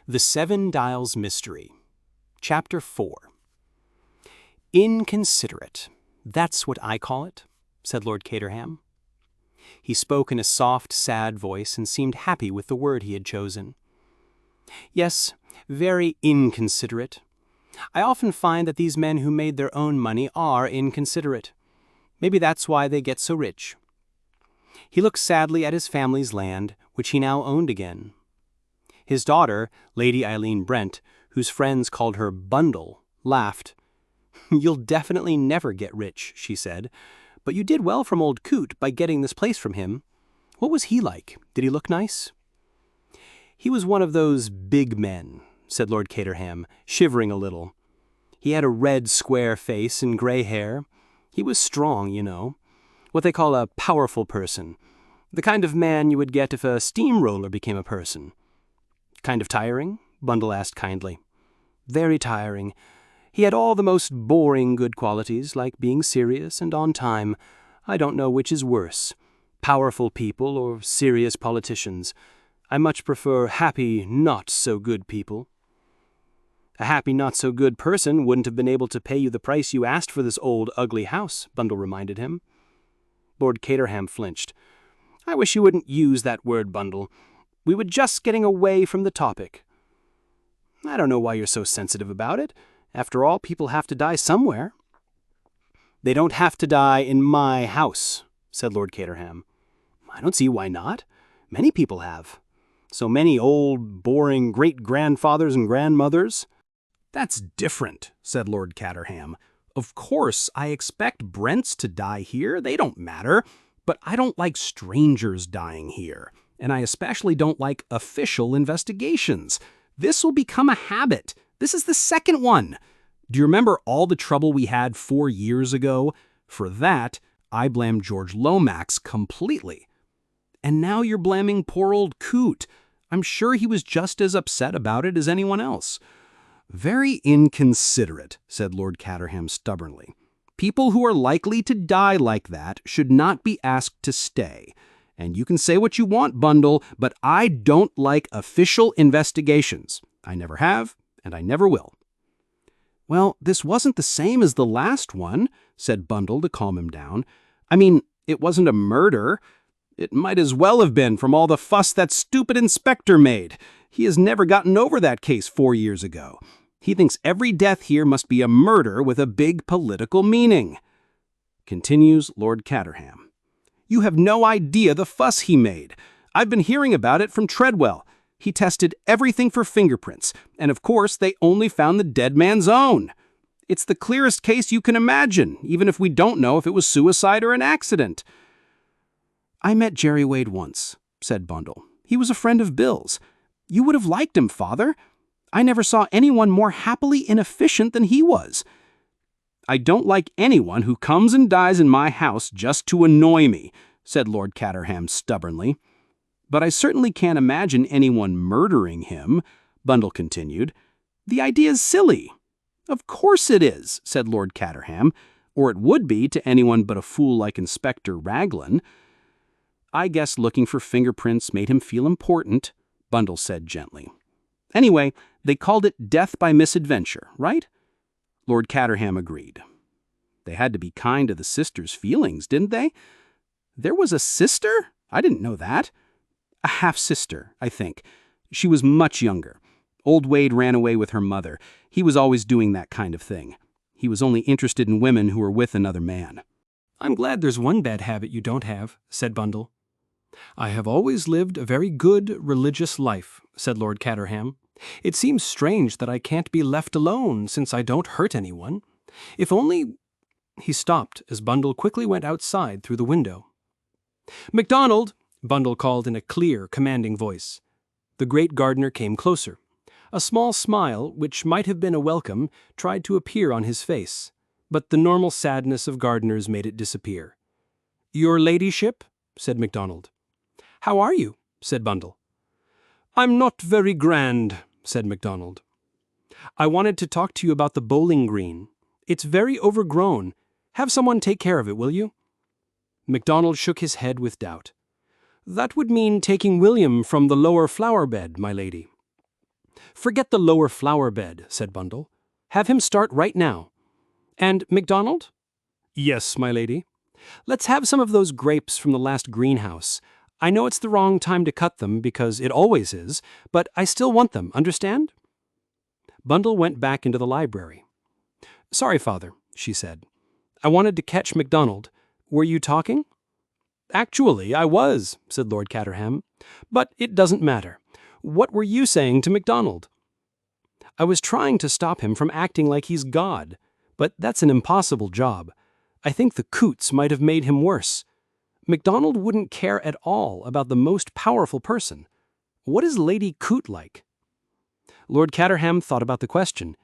The Seven Dials Mystery, Chapter 4. Inconsiderate. That's what I call it, said Lord Caterham. He spoke in a soft, sad voice and seemed happy with the word he had chosen. Yes, very inconsiderate. I often find that these men who made their own money are inconsiderate. Maybe that's why they get so rich. He looked sadly at his family's land, which he now owned again. His daughter, Lady Eileen Brent, whose friends called her Bundle, laughed. "You'll definitely never get rich," she said, "but you did well from old Coot by getting this place from him. What was he like? Did he look nice?" "He was one of those big men," said Lord Caterham, shivering a little. "He had a red, square face and gray hair. He was strong, you know. What they call a powerful person. The kind of man you would get if a steamroller became a person." "Kind of tiring?" Bundle asked kindly. "Very tiring. He had all the most boring good qualities, like being serious and on time. I don't know which is worse, powerful people or serious politicians. I much prefer happy, not-so-good people." "A happy, not-so-good person wouldn't have been able to pay you the price you asked for this old, ugly house," Bundle reminded him. Lord Caterham flinched. "I wish you wouldn't use that word, Bundle. We were just getting away from the topic." "I don't know why you're so sensitive about it. After all, people have to die somewhere." "They don't have to die in my house," said Lord Caterham. "I don't see why not. Many people have. So many old, boring great-grandfathers and grandmothers." "That's different," said Lord Caterham. "Of course, I expect Brents to die here. They don't matter. But I don't like strangers dying here. And I especially don't like official investigations. This will become a habit. This is the second one. Do you remember all the trouble we had 4 years ago? For that, I blame George Lomax completely. And now you're blaming poor old Coot. I'm sure he was just as upset about it as anyone else." "Very inconsiderate," said Lord Caterham stubbornly. "People who are likely to die like that should not be asked to stay. And you can say what you want, Bundle, but I don't like official investigations. I never have, and I never will." "Well, this wasn't the same as the last one," said Bundle to calm him down. "I mean, it wasn't a murder. It might as well have been from all the fuss that stupid inspector made. He has never gotten over that case 4 years ago. He thinks every death here must be a murder with a big political meaning." Continues Lord Caterham. "You have no idea the fuss he made. I've been hearing about it from Treadwell. He tested everything for fingerprints, and of course they only found the dead man's own. It's the clearest case you can imagine, even if we don't know if it was suicide or an accident." "I met Jerry Wade once," said Bundle. "He was a friend of Bill's. You would have liked him, Father. I never saw anyone more happily inefficient than he was." "I don't like anyone who comes and dies in my house just to annoy me," said Lord Caterham stubbornly. "But I certainly can't imagine anyone murdering him," Bundle continued. "The idea's silly." "Of course it is," said Lord Caterham, "or it would be to anyone but a fool like Inspector Raglan." "I guess looking for fingerprints made him feel important," Bundle said gently. "Anyway, they called it death by misadventure, right?" Lord Caterham agreed. "They had to be kind to the sister's feelings, didn't they?" "There was a sister? I didn't know that." "A half-sister, I think. She was much younger. Old Wade ran away with her mother. He was always doing that kind of thing. He was only interested in women who were with another man." "I'm glad there's one bad habit you don't have," said Bundle. "I have always lived a very good, religious life," said Lord Caterham. "It seems strange that I can't be left alone, since I don't hurt anyone. If only—" He stopped as Bundle quickly went outside through the window. "MacDonald!" Bundle called in a clear, commanding voice. The great gardener came closer. A small smile, which might have been a welcome, tried to appear on his face, but the normal sadness of gardeners made it disappear. "Your ladyship?" said MacDonald. "How are you?" said Bundle. "I'm not very grand," said MacDonald. "I wanted to talk to you about the bowling green. It's very overgrown. Have someone take care of it, will you?" MacDonald shook his head with doubt. "That would mean taking William from the lower flower bed, my lady." "Forget the lower flower bed," said Bundle. "Have him start right now. And, MacDonald?" "Yes, my lady." "Let's have some of those grapes from the last greenhouse. I know it's the wrong time to cut them, because it always is, but I still want them, understand?" Bundle went back into the library. "Sorry, Father," she said. "I wanted to catch MacDonald. Were you talking?" "Actually, I was," said Lord Caterham. "But it doesn't matter. What were you saying to MacDonald?" "I was trying to stop him from acting like he's God. But that's an impossible job. I think the Coots might have made him worse. MacDonald wouldn't care at all about the most powerful person. What is Lady Coot like?" Lord Caterham thought about the question.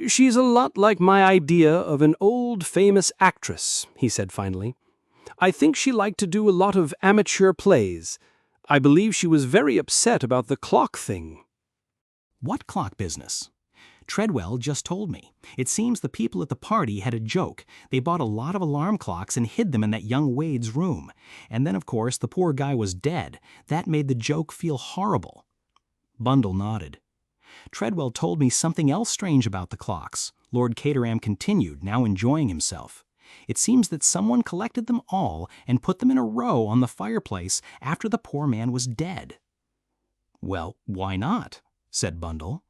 "She's a lot like my idea of an old famous actress," he said finally. "I think she liked to do a lot of amateur plays. I believe she was very upset about the clock thing." "What clock business?" "Treadwell just told me. It seems the people at the party had a joke. They bought a lot of alarm clocks and hid them in that young Wade's room. And then, of course, the poor guy was dead. That made the joke feel horrible." Bundle nodded. "Treadwell told me something else strange about the clocks," Lord Caterham continued, now enjoying himself. "It seems that someone collected them all and put them in a row on the fireplace after the poor man was dead." "Well, why not?" said Bundle.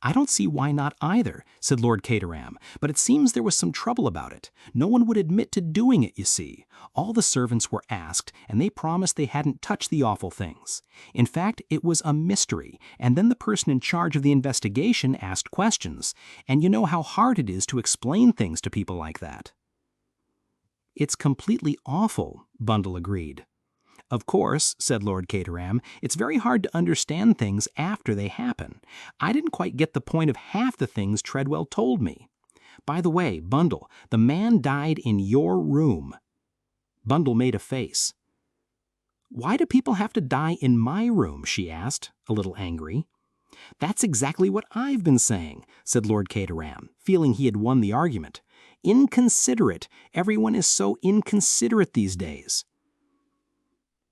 "I don't see why not either," said Lord Caterham, "but it seems there was some trouble about it. No one would admit to doing it, you see. All the servants were asked, and they promised they hadn't touched the awful things. In fact, it was a mystery, and then the person in charge of the investigation asked questions, and you know how hard it is to explain things to people like that." "It's completely awful," Bundle agreed. "Of course," said Lord Caterham, "it's very hard to understand things after they happen. I didn't quite get the point of half the things Treadwell told me. By the way, Bundle, the man died in your room." Bundle made a face. "Why do people have to die in my room?" she asked, a little angry. "That's exactly what I've been saying," said Lord Caterham, feeling he had won the argument. "Inconsiderate. Everyone is so inconsiderate these days."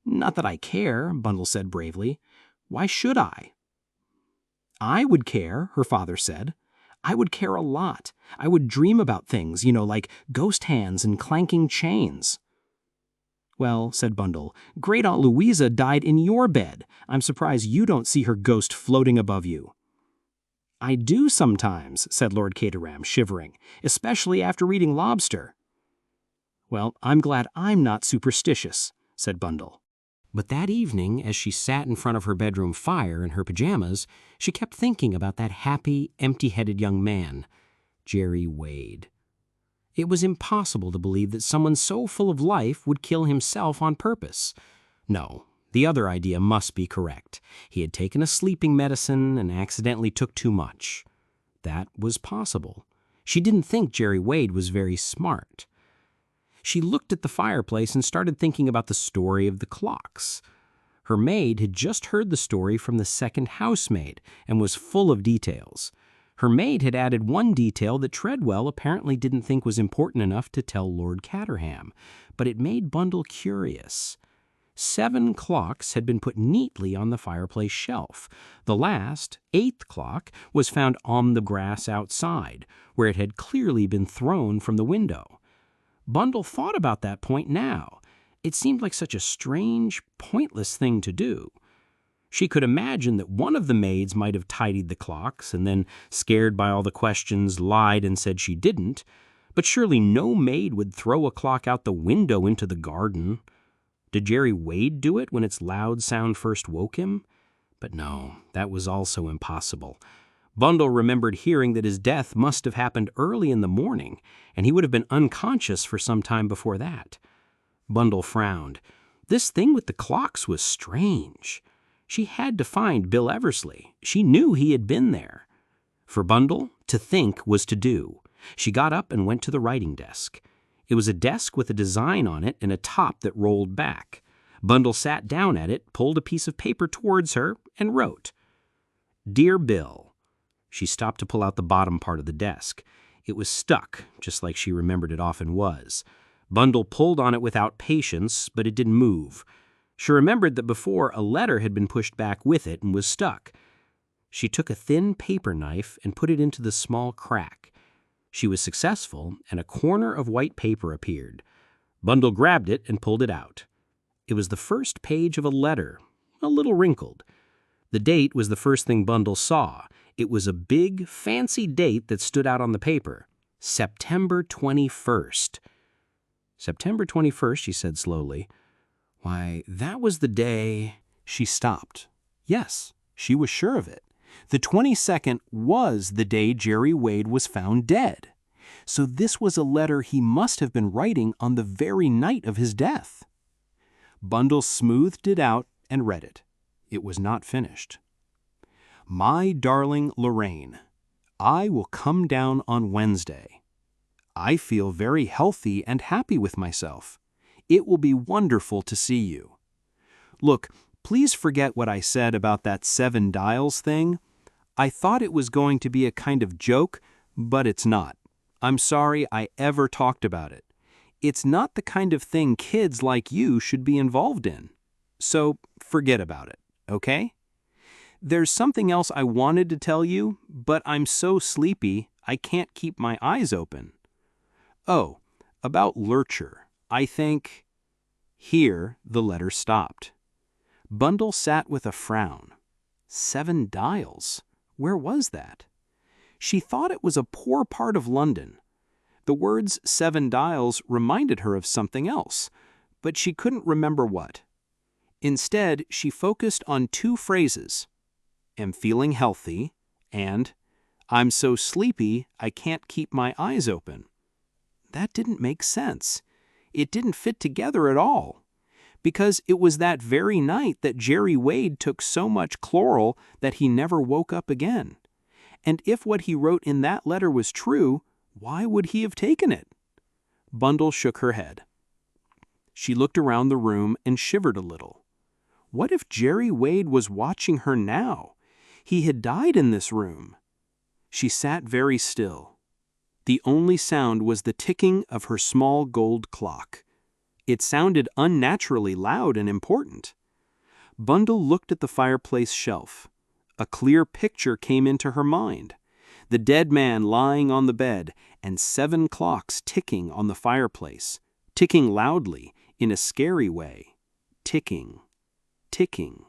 "Not that I care," Bundle said bravely. "Why should I?" "I would care," her father said. "I would care a lot. I would dream about things, like ghost hands and clanking chains." "Well," said Bundle, "Great Aunt Louisa died in your bed. I'm surprised you don't see her ghost floating above you." "I do sometimes," said Lord Caterham, shivering, "especially after reading Lobster." "Well, I'm glad I'm not superstitious," said Bundle. But that evening, as she sat in front of her bedroom fire in her pajamas, she kept thinking about that happy, empty-headed young man, Jerry Wade. It was impossible to believe that someone so full of life would kill himself on purpose. No, the other idea must be correct. He had taken a sleeping medicine and accidentally took too much. That was possible. She didn't think Jerry Wade was very smart. She looked at the fireplace and started thinking about the story of the clocks. Her maid had just heard the story from the second housemaid and was full of details. Her maid had added one detail that Treadwell apparently didn't think was important enough to tell Lord Caterham, but it made Bundle curious. 7 clocks had been put neatly on the fireplace shelf. The last, 8th clock, was found on the grass outside, where it had clearly been thrown from the window. Bundle thought about that point now. It seemed like such a strange, pointless thing to do. She could imagine that one of the maids might have tidied the clocks and then, scared by all the questions, lied and said she didn't. But surely no maid would throw a clock out the window into the garden. Did Jerry Wade do it when its loud sound first woke him? But no, that was also impossible. Bundle remembered hearing that his death must have happened early in the morning, and he would have been unconscious for some time before that. Bundle frowned. This thing with the clocks was strange. She had to find Bill Eversley. She knew he had been there. For Bundle, to think was to do. She got up and went to the writing desk. It was a desk with a design on it and a top that rolled back. Bundle sat down at it, pulled a piece of paper towards her, and wrote, "Dear Bill." She stopped to pull out the bottom part of the desk. It was stuck, just like she remembered it often was. Bundle pulled on it without patience, but it didn't move. She remembered that before a letter had been pushed back with it and was stuck. She took a thin paper knife and put it into the small crack. She was successful, and a corner of white paper appeared. Bundle grabbed it and pulled it out. It was the first page of a letter, a little wrinkled. The date was the first thing Bundle saw. It was a big, fancy date that stood out on the paper. September 21st. September 21st, she said slowly. Why, that was the day... She stopped. Yes, she was sure of it. The 22nd was the day Jerry Wade was found dead. So this was a letter he must have been writing on the very night of his death. Bundle smoothed it out and read it. It was not finished. My darling Lorraine, I will come down on Wednesday. I feel very healthy and happy with myself. It will be wonderful to see you. Look, please forget what I said about that 7 dials thing. I thought it was going to be a kind of joke, but it's not. I'm sorry I ever talked about it. It's not the kind of thing kids like you should be involved in. So forget about it, okay? There's something else I wanted to tell you, but I'm so sleepy I can't keep my eyes open. Oh, about Lurcher, I think... Here the letter stopped. Bundle sat with a frown. 7 dials. Where was that? She thought it was a poor part of London. The words 7 dials reminded her of something else, but she couldn't remember what. Instead, she focused on 2 phrases. Am feeling healthy, and I'm so sleepy I can't keep my eyes open. That didn't make sense. It didn't fit together at all. Because it was that very night that Jerry Wade took so much chloral that he never woke up again. And if what he wrote in that letter was true, why would he have taken it? Bundle shook her head. She looked around the room and shivered a little. What if Jerry Wade was watching her now? He had died in this room. She sat very still. The only sound was the ticking of her small gold clock. It sounded unnaturally loud and important. Bundle looked at the fireplace shelf. A clear picture came into her mind. The dead man lying on the bed and 7 clocks ticking on the fireplace, ticking loudly in a scary way. Ticking, ticking.